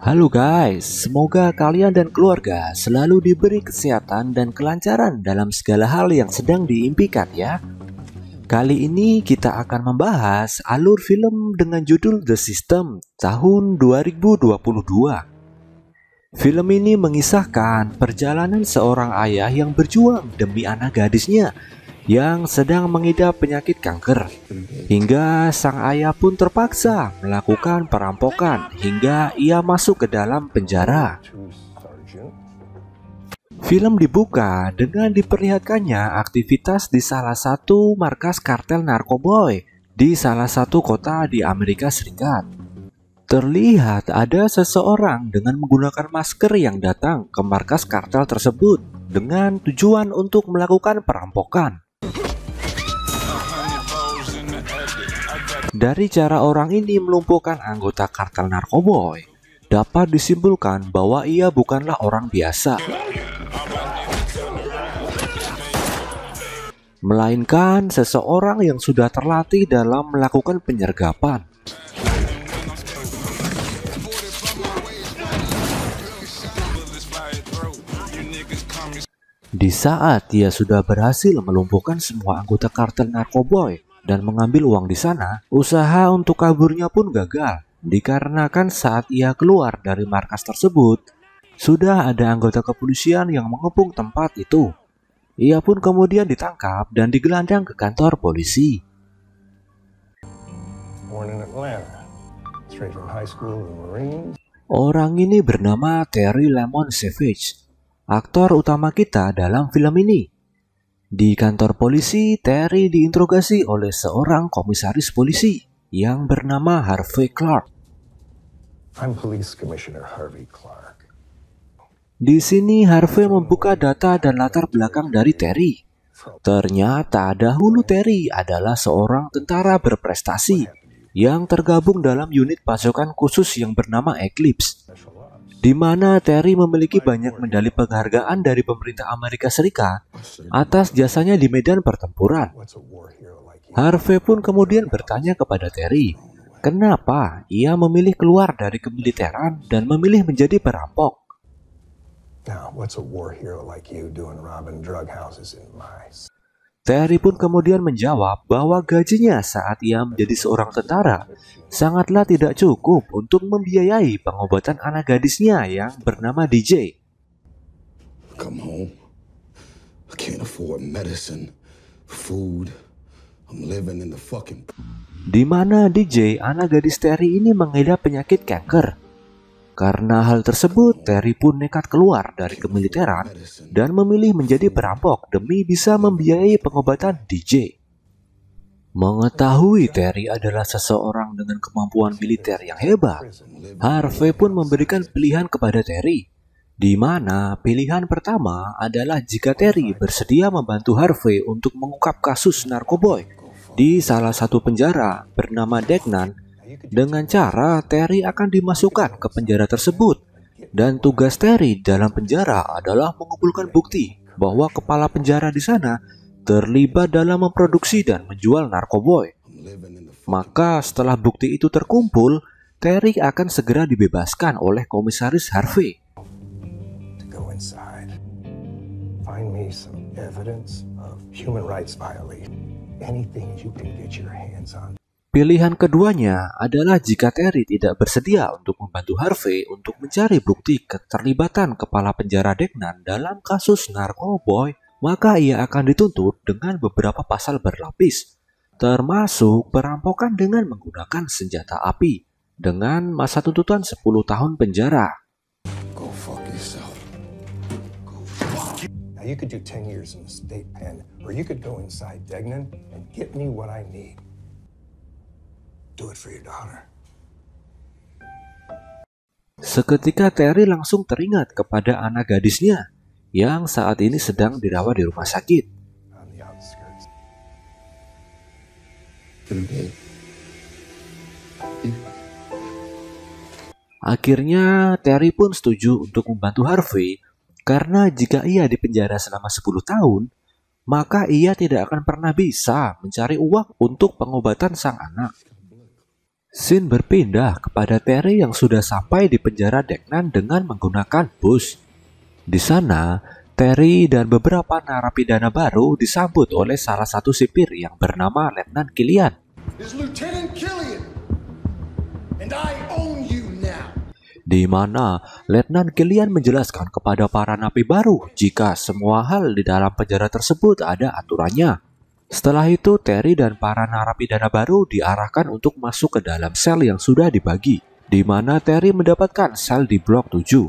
Halo guys, semoga kalian dan keluarga selalu diberi kesehatan dan kelancaran dalam segala hal yang sedang diimpikan ya. Kali ini kita akan membahas alur film dengan judul The System tahun 2022. Film ini mengisahkan perjalanan seorang ayah yang berjuang demi anak gadisnya yang sedang mengidap penyakit kanker, hingga sang ayah pun terpaksa melakukan perampokan hingga ia masuk ke dalam penjara. Film dibuka dengan diperlihatkannya aktivitas di salah satu markas kartel narkoboy di salah satu kota di Amerika Serikat. Terlihat ada seseorang dengan menggunakan masker yang datang ke markas kartel tersebut dengan tujuan untuk melakukan perampokan. Dari cara orang ini melumpuhkan anggota kartel narkoboy, dapat disimpulkan bahwa ia bukanlah orang biasa, melainkan seseorang yang sudah terlatih dalam melakukan penyergapan. Di saat ia sudah berhasil melumpuhkan semua anggota kartel narkoboy dan mengambil uang di sana, usaha untuk kaburnya pun gagal, dikarenakan saat ia keluar dari markas tersebut, sudah ada anggota kepolisian yang mengepung tempat itu. Ia pun kemudian ditangkap dan digelandang ke kantor polisi. Orang ini bernama Terry Lemon Savage, aktor utama kita dalam film ini. Di kantor polisi, Terry diinterogasi oleh seorang komisaris polisi yang bernama Harvey Clark. I'm Police Commissioner Harvey Clark. Di sini Harvey membuka data dan latar belakang dari Terry. Ternyata dahulu Terry adalah seorang tentara berprestasi yang tergabung dalam unit pasukan khusus yang bernama Eclipse, di mana Terry memiliki banyak medali penghargaan dari pemerintah Amerika Serikat atas jasanya di medan pertempuran. Harvey pun kemudian bertanya kepada Terry, kenapa ia memilih keluar dari kemiliteran dan memilih menjadi perampok. Terry pun kemudian menjawab bahwa gajinya saat ia menjadi seorang tentara sangatlah tidak cukup untuk membiayai pengobatan anak gadisnya yang bernama DJ. Come home. I can't afford medicine, food. I'm living in the fucking... Di mana DJ, anak gadis Terry ini mengidap penyakit kanker. Karena hal tersebut, Terry pun nekat keluar dari kemiliteran dan memilih menjadi perampok demi bisa membiayai pengobatan DJ. Mengetahui Terry adalah seseorang dengan kemampuan militer yang hebat, Harvey pun memberikan pilihan kepada Terry, di mana pilihan pertama adalah jika Terry bersedia membantu Harvey untuk mengungkap kasus narkoboy di salah satu penjara bernama Degnan. Dengan cara Terry akan dimasukkan ke penjara tersebut, dan tugas Terry dalam penjara adalah mengumpulkan bukti bahwa kepala penjara di sana terlibat dalam memproduksi dan menjual narkoboy. Maka setelah bukti itu terkumpul, Terry akan segera dibebaskan oleh komisaris Harvey. Pilihan keduanya adalah jika Terry tidak bersedia untuk membantu Harvey untuk mencari bukti keterlibatan kepala penjara Degnan dalam kasus narkoboy, maka ia akan dituntut dengan beberapa pasal berlapis, termasuk perampokan dengan menggunakan senjata api, dengan masa tuntutan 10 tahun penjara. Go fuck yourself. Go fuck. Now you could do 10 years in the state pen, or you could go inside Degnan and get me what I need. Do it for your daughter. Seketika Terry langsung teringat kepada anak gadisnya yang saat ini sedang dirawat di rumah sakit. Akhirnya Terry pun setuju untuk membantu Harvey karena jika ia dipenjara selama 10 tahun, maka ia tidak akan pernah bisa mencari uang untuk pengobatan sang anak. Scene berpindah kepada Terry yang sudah sampai di penjara Degnan dengan menggunakan bus. Di sana, Terry dan beberapa narapidana baru disambut oleh salah satu sipir yang bernama Letnan Killian. Lieutenant Killian, and I own you now. Di mana Letnan Killian menjelaskan kepada para napi baru jika semua hal di dalam penjara tersebut ada aturannya. Setelah itu, Terry dan para narapidana baru diarahkan untuk masuk ke dalam sel yang sudah dibagi, di mana Terry mendapatkan sel di blok 7.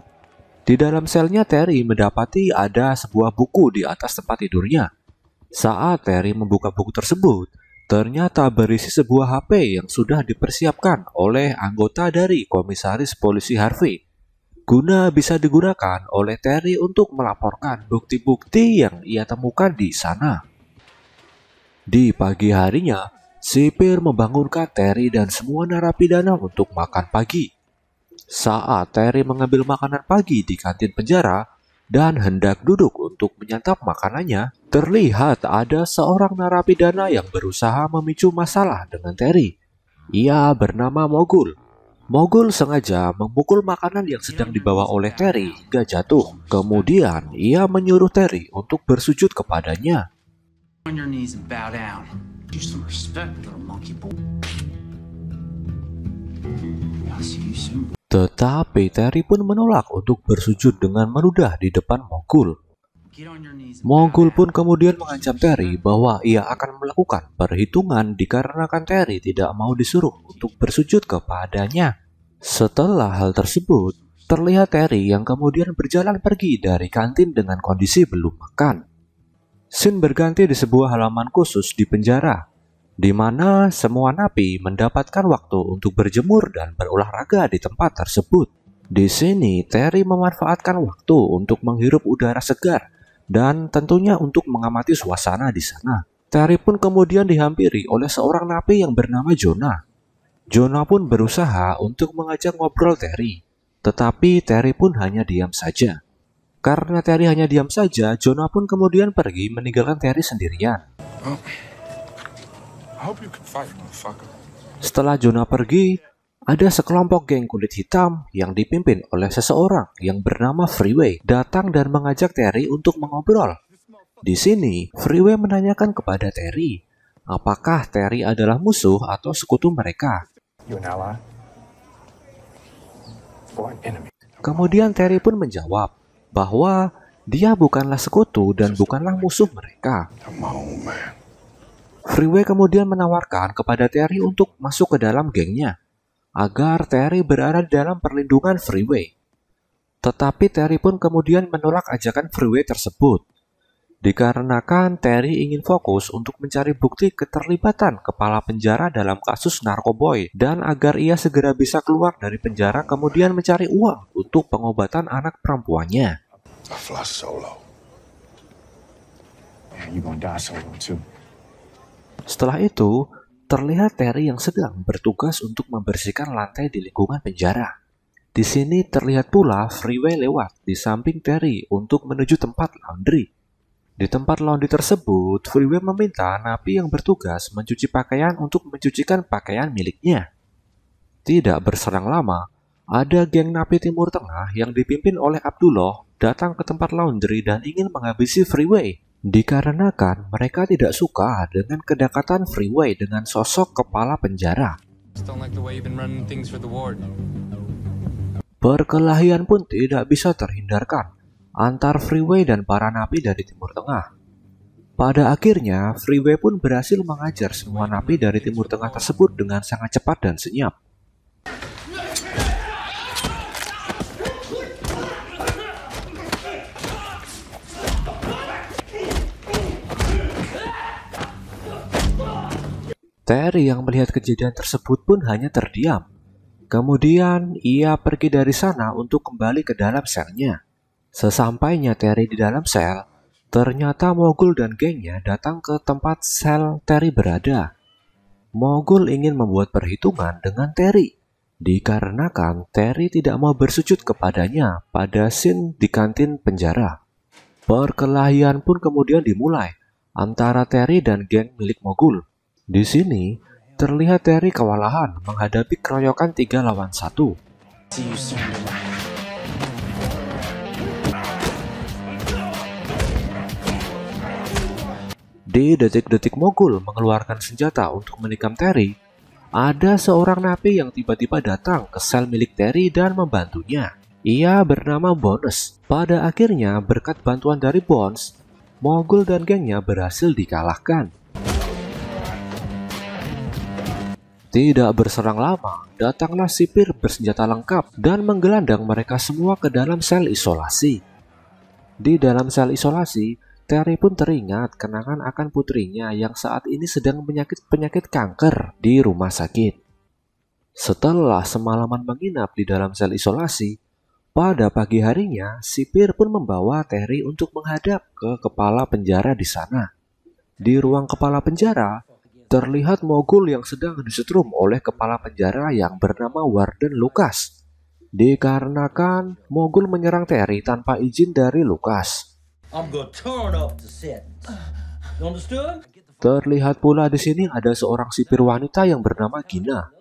Di dalam selnya, Terry mendapati ada sebuah buku di atas tempat tidurnya. Saat Terry membuka buku tersebut, ternyata berisi sebuah HP yang sudah dipersiapkan oleh anggota dari komisaris polisi Harvey, guna bisa digunakan oleh Terry untuk melaporkan bukti-bukti yang ia temukan di sana. Di pagi harinya, sipir membangunkan Terry dan semua narapidana untuk makan pagi. Saat Terry mengambil makanan pagi di kantin penjara dan hendak duduk untuk menyantap makanannya, terlihat ada seorang narapidana yang berusaha memicu masalah dengan Terry. Ia bernama Mogul. Mogul sengaja memukul makanan yang sedang dibawa oleh Terry hingga jatuh. Kemudian ia menyuruh Terry untuk bersujud kepadanya. On your knees and bow down. Do some respect, little monkey boy. I'll see you soon. Tetapi Terry pun menolak untuk bersujud dengan meludah di depan Mogul. Get on your knees and Mogul pun kemudian mengancam Terry bahwa ia akan melakukan perhitungan dikarenakan Terry tidak mau disuruh untuk bersujud kepadanya. Setelah hal tersebut, terlihat Terry yang kemudian berjalan pergi dari kantin dengan kondisi belum makan. Scene berganti di sebuah halaman khusus di penjara, di mana semua napi mendapatkan waktu untuk berjemur dan berolahraga di tempat tersebut. Di sini, Terry memanfaatkan waktu untuk menghirup udara segar dan tentunya untuk mengamati suasana di sana. Terry pun kemudian dihampiri oleh seorang napi yang bernama Jonah. Jonah pun berusaha untuk mengajak ngobrol Terry, tetapi Terry pun hanya diam saja. Karena Terry hanya diam saja, Jonah pun kemudian pergi meninggalkan Terry sendirian. Setelah Jonah pergi, ada sekelompok geng kulit hitam yang dipimpin oleh seseorang yang bernama Freeway datang dan mengajak Terry untuk mengobrol. Di sini, Freeway menanyakan kepada Terry, apakah Terry adalah musuh atau sekutu mereka. You an ally? Or an enemy? Kemudian Terry pun menjawab bahwa dia bukanlah sekutu dan bukanlah musuh mereka. Come on, man. Freeway kemudian menawarkan kepada Terry untuk masuk ke dalam gengnya, agar Terry berada di dalam perlindungan Freeway. Tetapi Terry pun kemudian menolak ajakan Freeway tersebut, dikarenakan Terry ingin fokus untuk mencari bukti keterlibatan kepala penjara dalam kasus Narkoboy, dan agar ia segera bisa keluar dari penjara kemudian mencari uang untuk pengobatan anak perempuannya. I fly solo. Yeah, you gonna die solo too. Setelah itu, terlihat Terry yang sedang bertugas untuk membersihkan lantai di lingkungan penjara. Di sini terlihat pula Freeway lewat di samping Terry untuk menuju tempat laundry. Di tempat laundry tersebut, Freeway meminta napi yang bertugas mencuci pakaian untuk mencucikan pakaian miliknya. Tidak berselang lama, ada geng napi Timur Tengah yang dipimpin oleh Abdullah datang ke tempat laundry dan ingin menghabisi Freeway, dikarenakan mereka tidak suka dengan kedekatan Freeway dengan sosok kepala penjara. Perkelahian pun tidak bisa terhindarkan antar Freeway dan para napi dari Timur Tengah. Pada akhirnya, Freeway pun berhasil mengajar semua napi dari Timur Tengah tersebut dengan sangat cepat dan senyap. Terry yang melihat kejadian tersebut pun hanya terdiam. Kemudian ia pergi dari sana untuk kembali ke dalam selnya. Sesampainya Terry di dalam sel, ternyata Mogul dan gengnya datang ke tempat sel Terry berada. Mogul ingin membuat perhitungan dengan Terry, dikarenakan Terry tidak mau bersujud kepadanya pada scene di kantin penjara. Perkelahian pun kemudian dimulai antara Terry dan geng milik Mogul. Di sini, terlihat Terry kewalahan menghadapi keroyokan 3 lawan 1. See you soon, Dylan. Di detik-detik Mogul mengeluarkan senjata untuk menikam Terry, ada seorang napi yang tiba-tiba datang ke sel milik Terry dan membantunya. Ia bernama Bones. Pada akhirnya, berkat bantuan dari Bones, Mogul dan gengnya berhasil dikalahkan. Tidak berserang lama, datanglah sipir bersenjata lengkap dan menggelandang mereka semua ke dalam sel isolasi. Di dalam sel isolasi, Terry pun teringat kenangan akan putrinya yang saat ini sedang penyakit kanker di rumah sakit. Setelah semalaman menginap di dalam sel isolasi, pada pagi harinya sipir pun membawa Terry untuk menghadap ke kepala penjara di sana. Di ruang kepala penjara, terlihat Mogul yang sedang disetrum oleh kepala penjara yang bernama Warden Lucas. Dikarenakan Mogul menyerang Terry tanpa izin dari Lucas. I'm gonna turn up the sentence. You understood? Terlihat pula di sini ada seorang sipir wanita yang bernama Gina.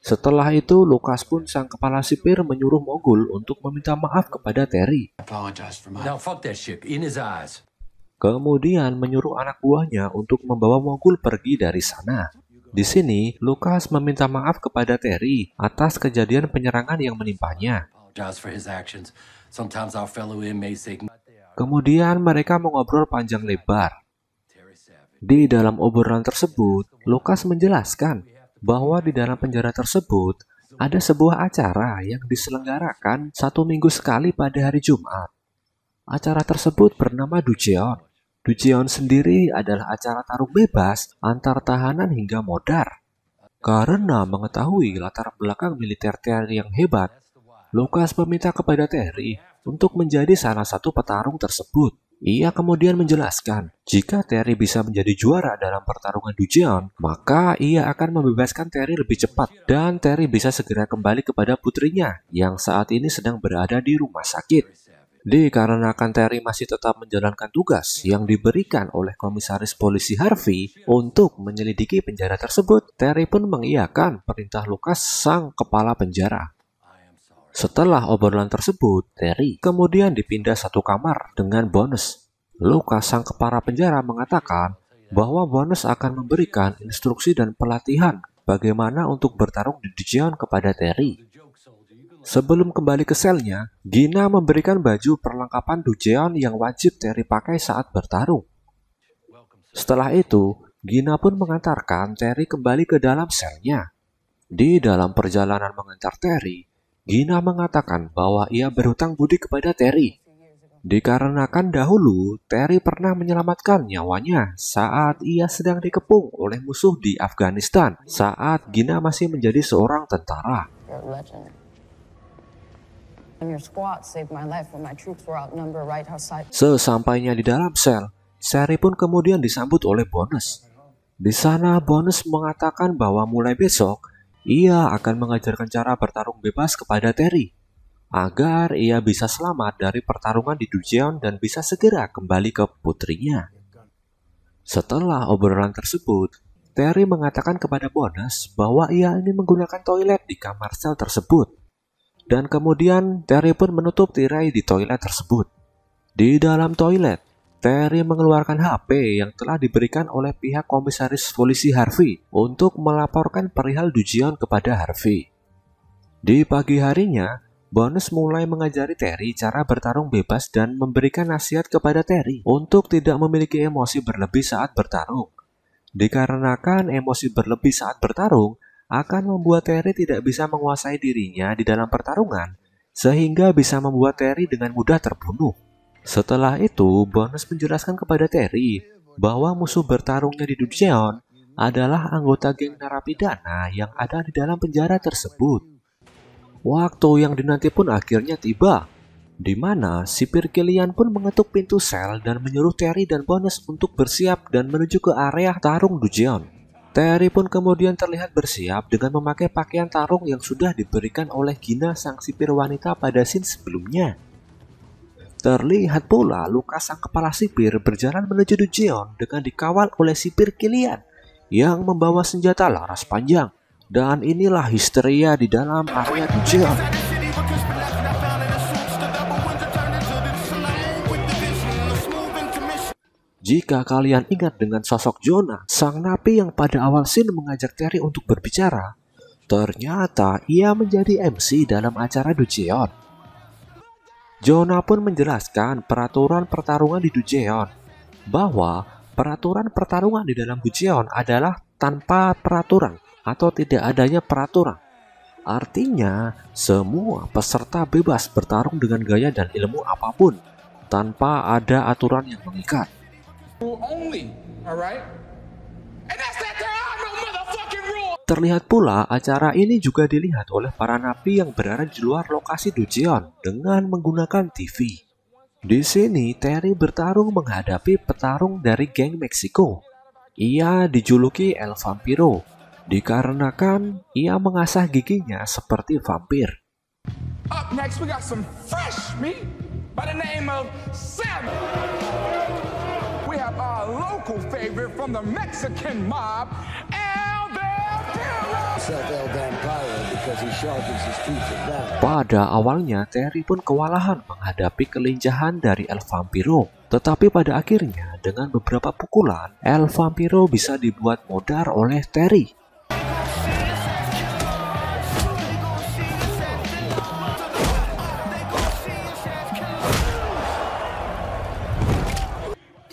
Setelah itu, Lucas pun sang kepala sipir menyuruh Mogul untuk meminta maaf kepada Terry. Apologize for my... Now fuck that shit. In his eyes. Kemudian menyuruh anak buahnya untuk membawa Mogul pergi dari sana. Di sini, Lucas meminta maaf kepada Terry atas kejadian penyerangan yang menimpanya. Apologize for his actions. Sometimes our fellow inmates take... Kemudian mereka mengobrol panjang lebar. Di dalam obrolan tersebut, Lucas menjelaskan bahwa di dalam penjara tersebut ada sebuah acara yang diselenggarakan 1 minggu sekali pada hari Jumat. Acara tersebut bernama Ducheon. Ducheon sendiri adalah acara tarung bebas antar tahanan hingga modar. Karena mengetahui latar belakang militer Terry yang hebat, Lucas meminta kepada Terry untuk menjadi salah satu petarung tersebut. Ia kemudian menjelaskan, jika Terry bisa menjadi juara dalam pertarungan Ducheon, maka ia akan membebaskan Terry lebih cepat dan Terry bisa segera kembali kepada putrinya yang saat ini sedang berada di rumah sakit. Dikarenakan Terry masih tetap menjalankan tugas yang diberikan oleh komisaris polisi Harvey untuk menyelidiki penjara tersebut, Terry pun mengiyakan perintah Lucas sang kepala penjara. Setelah obrolan tersebut, Terry kemudian dipindah satu kamar dengan Bones. Lucas sang kepala penjara mengatakan bahwa Bones akan memberikan instruksi dan pelatihan bagaimana untuk bertarung di Ducheon kepada Terry. Sebelum kembali ke selnya, Gina memberikan baju perlengkapan Ducheon yang wajib Terry pakai saat bertarung. Setelah itu, Gina pun mengantarkan Terry kembali ke dalam selnya. Di dalam perjalanan mengantar Terry, Gina mengatakan bahwa ia berhutang budi kepada Terry. Dikarenakan dahulu, Terry pernah menyelamatkan nyawanya saat ia sedang dikepung oleh musuh di Afghanistan saat Gina masih menjadi seorang tentara. Sesampainya di dalam sel, Terry pun kemudian disambut oleh Bones. Di sana, Bones mengatakan bahwa mulai besok, ia akan mengajarkan cara bertarung bebas kepada Terry, agar ia bisa selamat dari pertarungan di Ducheon dan bisa segera kembali ke putrinya. Setelah obrolan tersebut, Terry mengatakan kepada Bones bahwa ia ingin menggunakan toilet di kamar sel tersebut. Dan kemudian Terry pun menutup tirai di toilet tersebut. Di dalam toilet, Terry mengeluarkan HP yang telah diberikan oleh pihak komisaris polisi Harvey untuk melaporkan perihal Ducheon kepada Harvey. Di pagi harinya, Bones mulai mengajari Terry cara bertarung bebas dan memberikan nasihat kepada Terry untuk tidak memiliki emosi berlebih saat bertarung. Dikarenakan emosi berlebih saat bertarung akan membuat Terry tidak bisa menguasai dirinya di dalam pertarungan, sehingga bisa membuat Terry dengan mudah terbunuh. Setelah itu, Bones menjelaskan kepada Terry bahwa musuh bertarungnya di Ducheon adalah anggota geng narapidana yang ada di dalam penjara tersebut. Waktu yang dinanti pun akhirnya tiba, di mana sipir Killian pun mengetuk pintu sel dan menyuruh Terry dan Bones untuk bersiap dan menuju ke area tarung Ducheon. Terry pun kemudian terlihat bersiap dengan memakai pakaian tarung yang sudah diberikan oleh Gina sang sipir wanita pada scene sebelumnya. Terlihat pula Lucas sang kepala sipir berjalan menuju Ducheon dengan dikawal oleh sipir Killian yang membawa senjata laras panjang. Dan inilah histeria di dalam area Ducheon. Jika kalian ingat dengan sosok Jonah, sang napi yang pada awal scene mengajak Terry untuk berbicara, ternyata ia menjadi MC dalam acara Ducheon. Jonah pun menjelaskan peraturan pertarungan di Ducheon, bahwa peraturan pertarungan di dalam Ducheon adalah tanpa peraturan atau tidak adanya peraturan. Artinya, semua peserta bebas bertarung dengan gaya dan ilmu apapun, tanpa ada aturan yang mengikat. Terlihat pula acara ini juga dilihat oleh para napi yang berada di luar lokasi Ducheon dengan menggunakan TV. Di sini Terry bertarung menghadapi petarung dari geng Meksiko. Ia dijuluki El Vampiro dikarenakan ia mengasah giginya seperti vampir. Up next we got some fresh meat by the name of salmon. We have our local favorite from the Mexican mob, El Vampiro. Pada awalnya Terry pun kewalahan menghadapi kelincahan dari El Vampiro, tetapi pada akhirnya dengan beberapa pukulan El Vampiro bisa dibuat modar oleh Terry.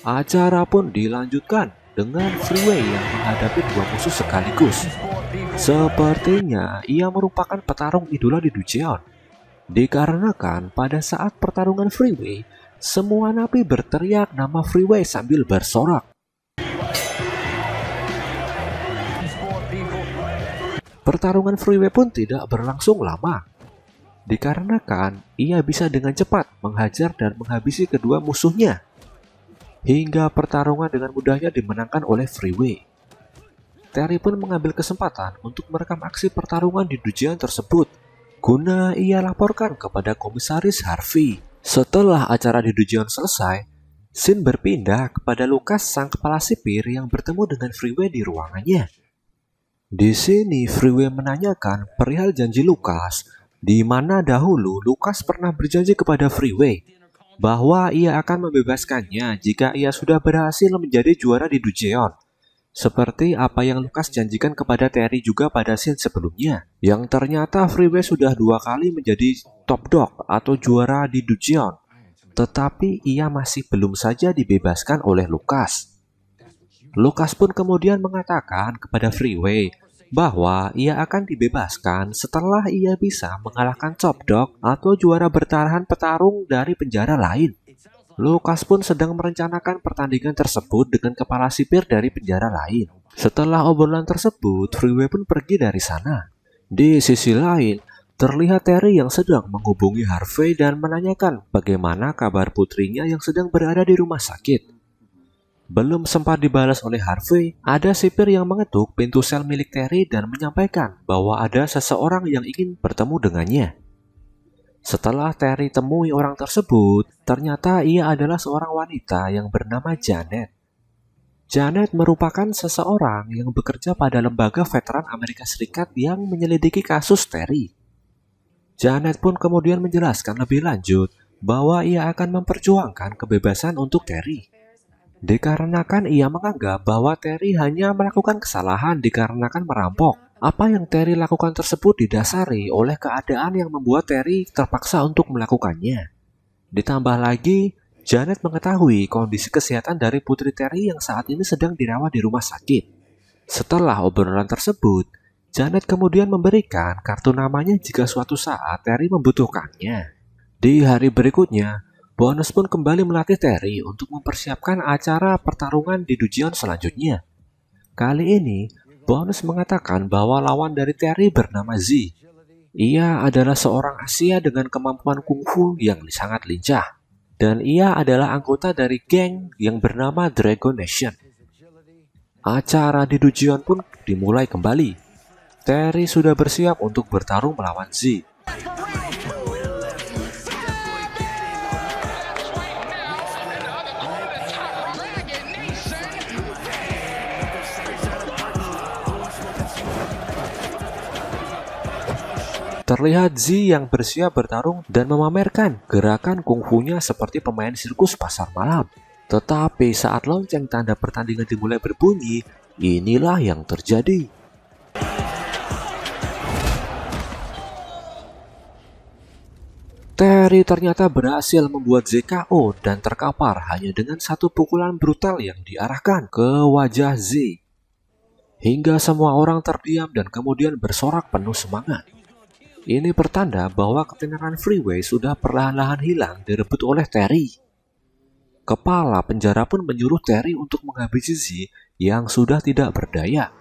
Acara pun dilanjutkan dengan Freeway yang menghadapi dua musuh sekaligus. Sepertinya ia merupakan petarung idola di Ducheon, dikarenakan pada saat pertarungan Freeway, semua napi berteriak nama Freeway sambil bersorak. Pertarungan Freeway pun tidak berlangsung lama, dikarenakan ia bisa dengan cepat menghajar dan menghabisi kedua musuhnya, hingga pertarungan dengan mudahnya dimenangkan oleh Freeway. Terry pun mengambil kesempatan untuk merekam aksi pertarungan di Ducheon tersebut, guna ia laporkan kepada Komisaris Harvey. Setelah acara di Ducheon selesai, scene berpindah kepada Lucas, sang kepala sipir yang bertemu dengan Freeway di ruangannya. Di sini Freeway menanyakan perihal janji Lucas, di mana dahulu Lucas pernah berjanji kepada Freeway bahwa ia akan membebaskannya jika ia sudah berhasil menjadi juara di Ducheon. Seperti apa yang Lucas janjikan kepada Terry juga pada scene sebelumnya, yang ternyata Freeway sudah 2 kali menjadi top dog atau juara di Ducheon, tetapi ia masih belum saja dibebaskan oleh Lucas. Lucas pun kemudian mengatakan kepada Freeway bahwa ia akan dibebaskan setelah ia bisa mengalahkan top dog atau juara bertahan petarung dari penjara lain. Lucas pun sedang merencanakan pertandingan tersebut dengan kepala sipir dari penjara lain. Setelah obrolan tersebut, Freeway pun pergi dari sana. Di sisi lain, terlihat Terry yang sedang menghubungi Harvey dan menanyakan bagaimana kabar putrinya yang sedang berada di rumah sakit. Belum sempat dibalas oleh Harvey, ada sipir yang mengetuk pintu sel milik Terry dan menyampaikan bahwa ada seseorang yang ingin bertemu dengannya. Setelah Terry temui orang tersebut, ternyata ia adalah seorang wanita yang bernama Janet. Janet merupakan seseorang yang bekerja pada lembaga veteran Amerika Serikat yang menyelidiki kasus Terry. Janet pun kemudian menjelaskan lebih lanjut bahwa ia akan memperjuangkan kebebasan untuk Terry, dikarenakan ia menganggap bahwa Terry hanya melakukan kesalahan dikarenakan merampok. Apa yang Terry lakukan tersebut didasari oleh keadaan yang membuat Terry terpaksa untuk melakukannya. Ditambah lagi, Janet mengetahui kondisi kesehatan dari putri Terry yang saat ini sedang dirawat di rumah sakit. Setelah obrolan tersebut, Janet kemudian memberikan kartu namanya jika suatu saat Terry membutuhkannya. Di hari berikutnya, Bonus pun kembali melatih Terry untuk mempersiapkan acara pertarungan di Ducheon selanjutnya. Kali ini, Bonus mengatakan bahwa lawan dari Terry bernama Z. Ia adalah seorang Asia dengan kemampuan kungfu yang sangat lincah. Dan ia adalah anggota dari geng yang bernama Dragon Nation. Acara di Ducheon pun dimulai kembali. Terry sudah bersiap untuk bertarung melawan Z. Terlihat Z yang bersiap bertarung dan memamerkan gerakan kungfunya seperti pemain sirkus pasar malam. Tetapi saat lonceng tanda pertandingan dimulai berbunyi, inilah yang terjadi. Terry ternyata berhasil membuat Z KO dan terkapar hanya dengan satu pukulan brutal yang diarahkan ke wajah Z. Hingga semua orang terdiam dan kemudian bersorak penuh semangat. Ini pertanda bahwa ketenaran Freeway sudah perlahan-lahan hilang direbut oleh Terry. Kepala penjara pun menyuruh Terry untuk menghabisi Z yang sudah tidak berdaya.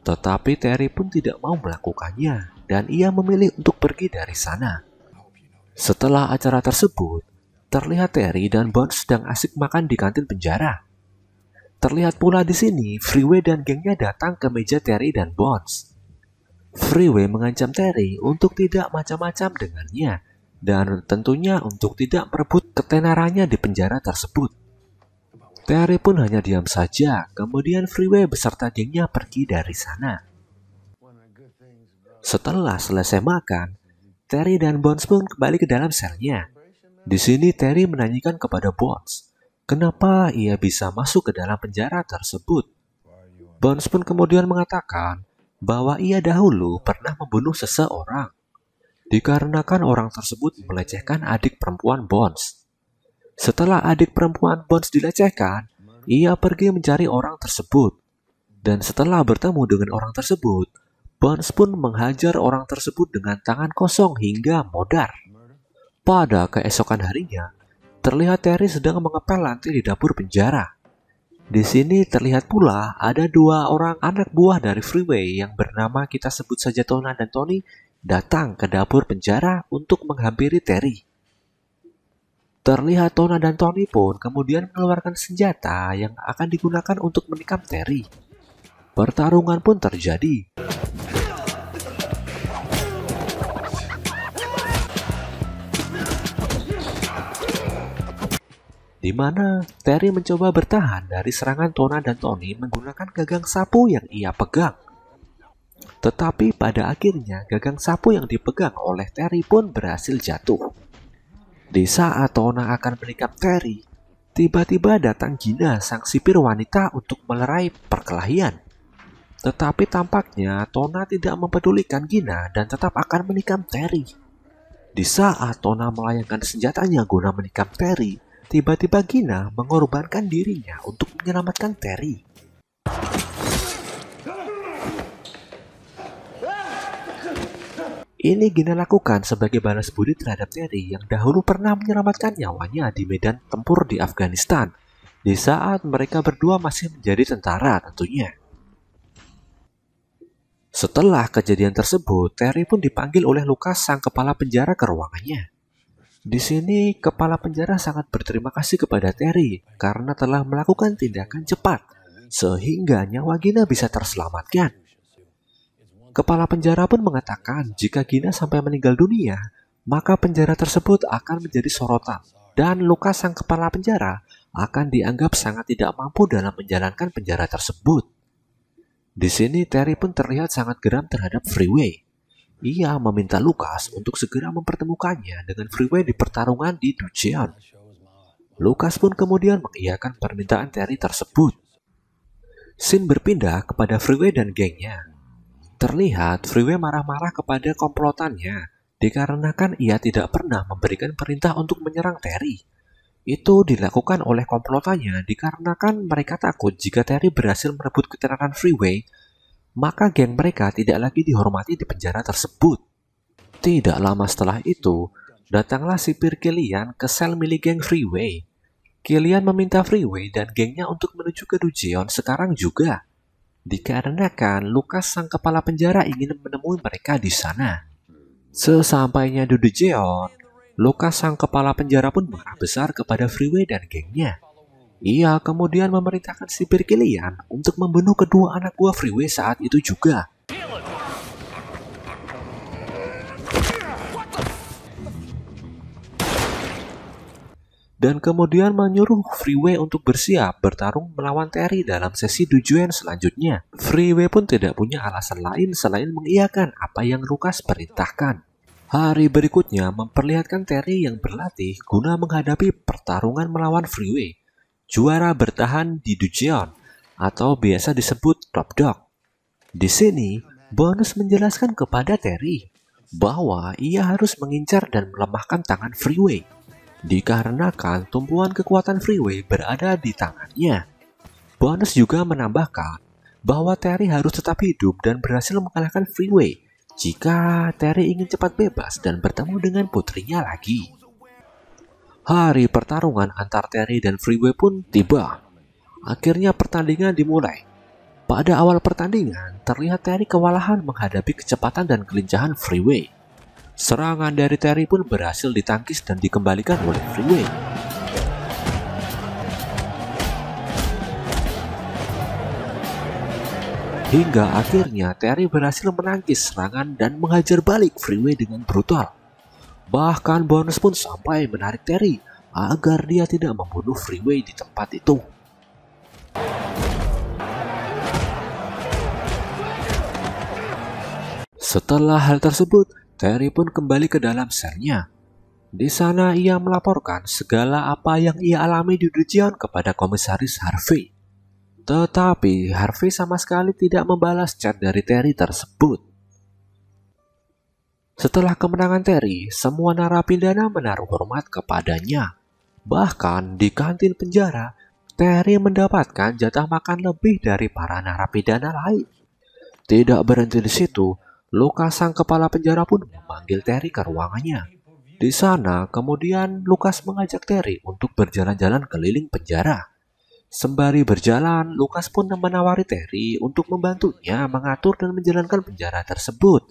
Tetapi Terry pun tidak mau melakukannya dan ia memilih untuk pergi dari sana. Setelah acara tersebut, terlihat Terry dan Bones sedang asik makan di kantin penjara. Terlihat pula di sini Freeway dan gengnya datang ke meja Terry dan Bones. Freeway mengancam Terry untuk tidak macam-macam dengannya dan tentunya untuk tidak merebut ketenarannya di penjara tersebut. Terry pun hanya diam saja, kemudian Freeway beserta gengnya pergi dari sana. Setelah selesai makan, Terry dan Bones pun kembali ke dalam selnya. Di sini Terry menanyakan kepada Bones, kenapa ia bisa masuk ke dalam penjara tersebut. Bones pun kemudian mengatakan bahwa ia dahulu pernah membunuh seseorang, dikarenakan orang tersebut melecehkan adik perempuan Bones. Setelah adik perempuan Bones dilecehkan, ia pergi mencari orang tersebut. Dan setelah bertemu dengan orang tersebut, Bones pun menghajar orang tersebut dengan tangan kosong hingga modar. Pada keesokan harinya, terlihat Terry sedang mengepel lantai di dapur penjara. Di sini terlihat pula ada dua orang anak buah dari Freeway yang bernama kita sebut saja Tona dan Tony datang ke dapur penjara untuk menghampiri Terry. Terlihat Tona dan Tony pun kemudian mengeluarkan senjata yang akan digunakan untuk menikam Terry. Pertarungan pun terjadi. Di mana Terry mencoba bertahan dari serangan Tona dan Tony menggunakan gagang sapu yang ia pegang. Tetapi pada akhirnya gagang sapu yang dipegang oleh Terry pun berhasil jatuh. Di saat Tona akan menikam Terry, tiba-tiba datang Gina, sang sipir wanita untuk melerai perkelahian. Tetapi tampaknya Tona tidak mempedulikan Gina dan tetap akan menikam Terry. Di saat Tona melayangkan senjatanya guna menikam Terry, tiba-tiba Gina mengorbankan dirinya untuk menyelamatkan Terry. Ini Gina lakukan sebagai balas budi terhadap Terry yang dahulu pernah menyelamatkan nyawanya di medan tempur di Afghanistan, di saat mereka berdua masih menjadi tentara tentunya. Setelah kejadian tersebut, Terry pun dipanggil oleh Lucas, sang kepala penjara, ke ruangannya. Di sini, kepala penjara sangat berterima kasih kepada Terry karena telah melakukan tindakan cepat, sehingga nyawa Gina bisa terselamatkan. Kepala penjara pun mengatakan jika Gina sampai meninggal dunia, maka penjara tersebut akan menjadi sorotan, dan Lucas, sang kepala penjara, akan dianggap sangat tidak mampu dalam menjalankan penjara tersebut. Di sini Terry pun terlihat sangat geram terhadap Freeway. Ia meminta Lucas untuk segera mempertemukannya dengan Freeway di pertarungan di Ducheon. Lucas pun kemudian mengiyakan permintaan Terry tersebut. Scene berpindah kepada Freeway dan gengnya. Terlihat Freeway marah-marah kepada komplotannya dikarenakan ia tidak pernah memberikan perintah untuk menyerang Terry. Itu dilakukan oleh komplotannya dikarenakan mereka takut jika Terry berhasil merebut ketenaran Freeway, maka geng mereka tidak lagi dihormati di penjara tersebut. Tidak lama setelah itu, datanglah sipir Killian ke sel milik geng Freeway. Killian meminta Freeway dan gengnya untuk menuju ke Ducheon sekarang juga, dikarenakan Lucas, sang kepala penjara, ingin menemui mereka di sana. Sesampainya di Ducheon, Lucas, sang kepala penjara, pun marah besar kepada Freeway dan gengnya. Ia kemudian memerintahkan sipir Killian untuk membunuh kedua anak buah Freeway saat itu juga. dan kemudian menyuruh Freeway untuk bersiap bertarung melawan Terry dalam sesi Dujuen selanjutnya. Freeway pun tidak punya alasan lain selain mengiyakan apa yang Lucas perintahkan. Hari berikutnya memperlihatkan Terry yang berlatih guna menghadapi pertarungan melawan Freeway, juara bertahan di Dujuen atau biasa disebut Top Dog. Di sini, Bonus menjelaskan kepada Terry bahwa ia harus mengincar dan melemahkan tangan Freeway, dikarenakan tumpuan kekuatan Freeway berada di tangannya. Bonus juga menambahkan bahwa Terry harus tetap hidup dan berhasil mengalahkan Freeway jika Terry ingin cepat bebas dan bertemu dengan putrinya lagi. Hari pertarungan antar Terry dan Freeway pun tiba. Akhirnya pertandingan dimulai. Pada awal pertandingan, terlihat Terry kewalahan menghadapi kecepatan dan kelincahan Freeway. Serangan dari Terry pun berhasil ditangkis dan dikembalikan oleh Freeway. Hingga akhirnya Terry berhasil menangkis serangan dan menghajar balik Freeway dengan brutal. Bahkan Bonus pun sampai menarik Terry agar dia tidak membunuh Freeway di tempat itu. Setelah hal tersebut, Terry pun kembali ke dalam selnya. Di sana ia melaporkan segala apa yang ia alami di Dujien kepada Komisaris Harvey. Tetapi Harvey sama sekali tidak membalas chat dari Terry tersebut. Setelah kemenangan Terry, semua narapidana menaruh hormat kepadanya. Bahkan di kantin penjara, Terry mendapatkan jatah makan lebih dari para narapidana lain. Tidak berhenti di situ, Lucas sang kepala penjara pun memanggil Terry ke ruangannya. Di sana, kemudian Lucas mengajak Terry untuk berjalan-jalan keliling penjara. Sembari berjalan, Lucas pun menawari Terry untuk membantunya mengatur dan menjalankan penjara tersebut.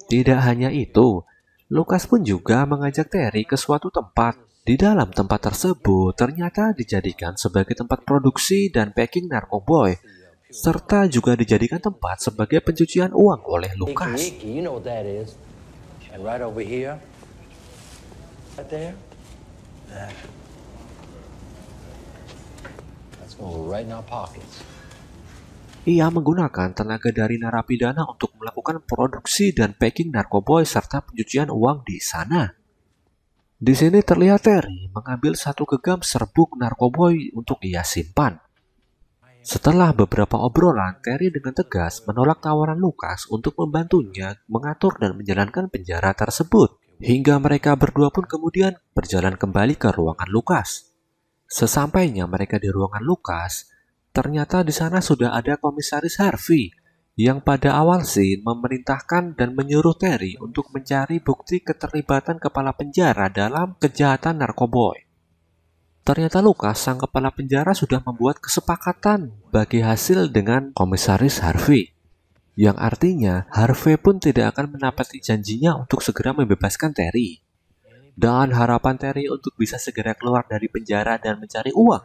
Tidak hanya itu, Lucas pun juga mengajak Terry ke suatu tempat. Di dalam tempat tersebut ternyata dijadikan sebagai tempat produksi dan packing narkoboy, serta juga dijadikan tempat sebagai pencucian uang oleh Lucas. You know what that is. And right over here, right there, that's gonna go right in our pockets. Ia menggunakan tenaga dari narapidana untuk melakukan produksi dan packing narkoboy serta pencucian uang di sana. Di sini terlihat Terry mengambil satu genggam serbuk narkoboy untuk ia simpan. Setelah beberapa obrolan, Terry dengan tegas menolak tawaran Lucas untuk membantunya mengatur dan menjalankan penjara tersebut. Hingga mereka berdua pun kemudian berjalan kembali ke ruangan Lucas. Sesampainya mereka di ruangan Lucas, ternyata di sana sudah ada Komisaris Harvey yang pada awal scene memerintahkan dan menyuruh Terry untuk mencari bukti keterlibatan kepala penjara dalam kejahatan narkoboy. Ternyata Lucas, sang kepala penjara, sudah membuat kesepakatan bagi hasil dengan Komisaris Harvey, yang artinya Harvey pun tidak akan menepati janjinya untuk segera membebaskan Terry. Dan harapan Terry untuk bisa segera keluar dari penjara dan mencari uang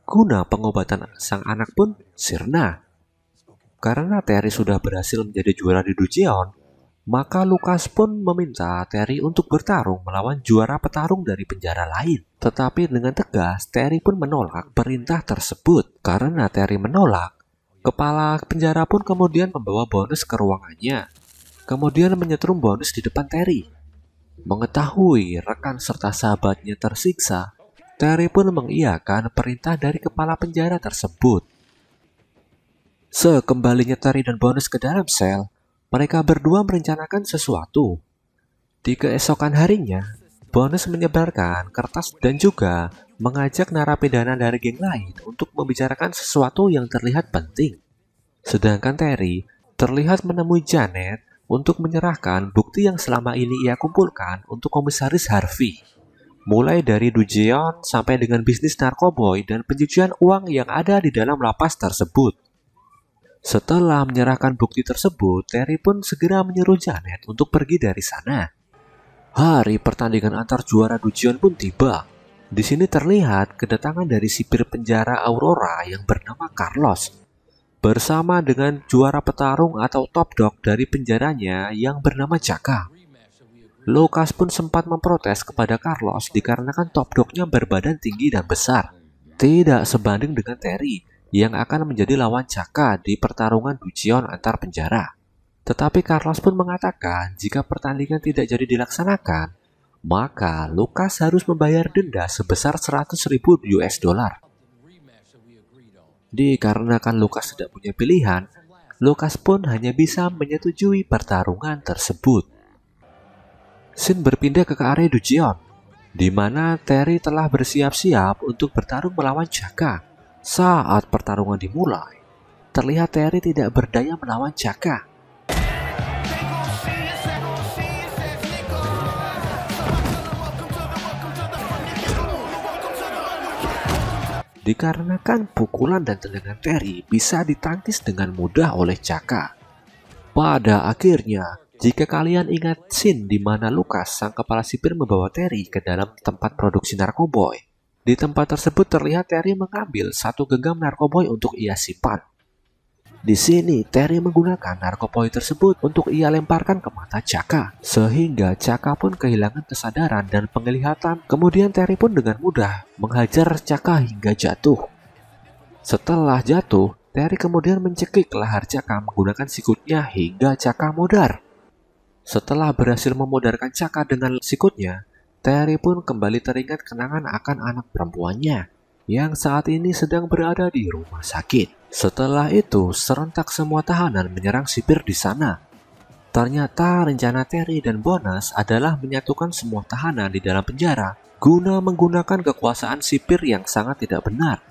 guna pengobatan sang anak pun sirna. Karena Terry sudah berhasil menjadi juara di Dujien, maka Lucas pun meminta Terry untuk bertarung melawan juara petarung dari penjara lain. Tetapi dengan tegas, Terry pun menolak perintah tersebut. Karena Terry menolak, kepala penjara pun kemudian membawa Bonus ke ruangannya. Kemudian menyetrum Bonus di depan Terry. Mengetahui rekan serta sahabatnya tersiksa, Terry pun mengiyakan perintah dari kepala penjara tersebut. Sekembalinya Terry dan Bonus ke dalam sel, mereka berdua merencanakan sesuatu. Di keesokan harinya, Bonus menyebarkan kertas dan juga mengajak narapidana dari geng lain untuk membicarakan sesuatu yang terlihat penting. Sedangkan Terry terlihat menemui Janet untuk menyerahkan bukti yang selama ini ia kumpulkan untuk Komisaris Harvey. Mulai dari Dujien sampai dengan bisnis narkoboy dan pencucian uang yang ada di dalam lapas tersebut. Setelah menyerahkan bukti tersebut, Terry pun segera menyuruh Janet untuk pergi dari sana. Hari pertandingan antar juara Dujien pun tiba. Di sini terlihat kedatangan dari sipir penjara Aurora yang bernama Carlos, bersama dengan juara petarung atau top dog dari penjaranya yang bernama Chaka. Lucas pun sempat memprotes kepada Carlos dikarenakan Top Dog-nya berbadan tinggi dan besar, tidak sebanding dengan Terry yang akan menjadi lawan Chaka di pertarungan Ducheon antar penjara. Tetapi Carlos pun mengatakan jika pertandingan tidak jadi dilaksanakan, maka Lucas harus membayar denda sebesar 100.000 US dollar. Dikarenakan Lucas tidak punya pilihan, Lucas pun hanya bisa menyetujui pertarungan tersebut. Scene berpindah ke area Ducheon, di mana Terry telah bersiap-siap untuk bertarung melawan Chaka. Saat pertarungan dimulai, terlihat Terry tidak berdaya melawan Chaka. Dikarenakan pukulan dan tendangan Terry bisa ditangkis dengan mudah oleh Chaka. Pada akhirnya, jika kalian ingat scene di mana Lucas, sang kepala sipir, membawa Terry ke dalam tempat produksi narkoboy, di tempat tersebut terlihat Terry mengambil satu genggam narkoboy untuk ia simpan. Di sini, Terry menggunakan narkoboy tersebut untuk ia lemparkan ke mata Chaka, sehingga Chaka pun kehilangan kesadaran dan penglihatan. Kemudian Terry pun dengan mudah menghajar Chaka hingga jatuh. Setelah jatuh, Terry kemudian mencekik leher Chaka menggunakan sikutnya hingga Chaka mudar. Setelah berhasil memudarkan Chaka dengan sikutnya, Terry pun kembali teringat kenangan akan anak perempuannya yang saat ini sedang berada di rumah sakit. Setelah itu, serentak semua tahanan menyerang sipir di sana. Ternyata rencana Terry dan Bonas adalah menyatukan semua tahanan di dalam penjara guna menggunakan kekuasaan sipir yang sangat tidak benar.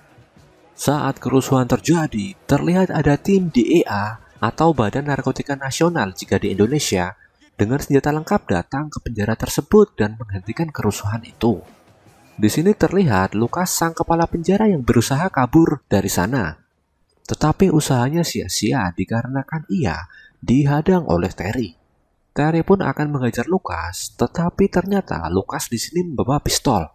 Saat kerusuhan terjadi, terlihat ada tim DEA atau Badan Narkotika Nasional jika di Indonesia dengan senjata lengkap datang ke penjara tersebut dan menghentikan kerusuhan itu. Di sini terlihat Lucas, sang kepala penjara, yang berusaha kabur dari sana. Tetapi usahanya sia-sia dikarenakan ia dihadang oleh Terry. Terry pun akan mengejar Lucas, tetapi ternyata Lucas di sini membawa pistol.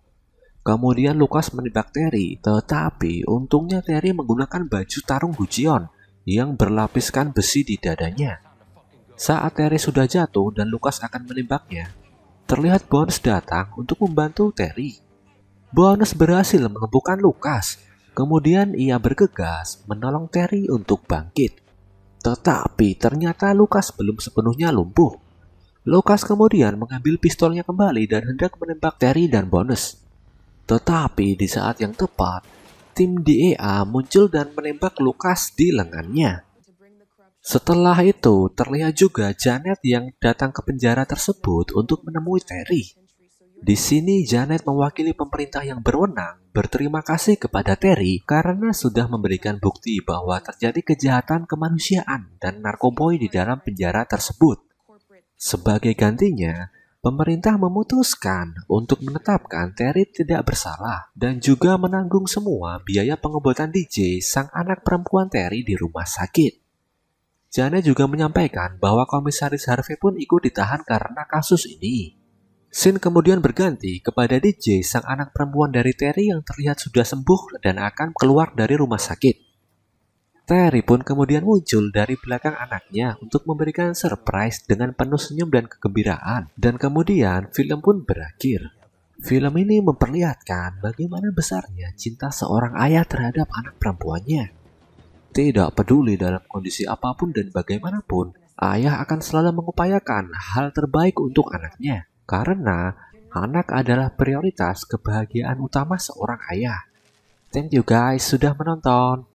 Kemudian Lucas menembak Terry, tetapi untungnya Terry menggunakan baju tarung Ducheon yang berlapiskan besi di dadanya. Saat Terry sudah jatuh dan Lucas akan menembaknya, terlihat Bones datang untuk membantu Terry. Bones berhasil melumpuhkan Lucas. Kemudian ia bergegas menolong Terry untuk bangkit. Tetapi ternyata Lucas belum sepenuhnya lumpuh. Lucas kemudian mengambil pistolnya kembali dan hendak menembak Terry dan Bones. Tetapi di saat yang tepat, tim DEA muncul dan menembak Lucas di lengannya. Setelah itu, terlihat juga Janet yang datang ke penjara tersebut untuk menemui Terry. Di sini Janet mewakili pemerintah yang berwenang berterima kasih kepada Terry karena sudah memberikan bukti bahwa terjadi kejahatan kemanusiaan dan narkoboy di dalam penjara tersebut. Sebagai gantinya, pemerintah memutuskan untuk menetapkan Terry tidak bersalah dan juga menanggung semua biaya pengobatan DJ, sang anak perempuan Terry, di rumah sakit. Janet juga menyampaikan bahwa Komisaris Harvey pun ikut ditahan karena kasus ini. Scene kemudian berganti kepada DJ, sang anak perempuan dari Terry yang terlihat sudah sembuh dan akan keluar dari rumah sakit. Terry pun kemudian muncul dari belakang anaknya untuk memberikan surprise dengan penuh senyum dan kegembiraan. Dan kemudian film pun berakhir. Film ini memperlihatkan bagaimana besarnya cinta seorang ayah terhadap anak perempuannya. Tidak peduli dalam kondisi apapun dan bagaimanapun, ayah akan selalu mengupayakan hal terbaik untuk anaknya. Karena anak adalah prioritas kebahagiaan utama seorang ayah. Thank you guys sudah menonton.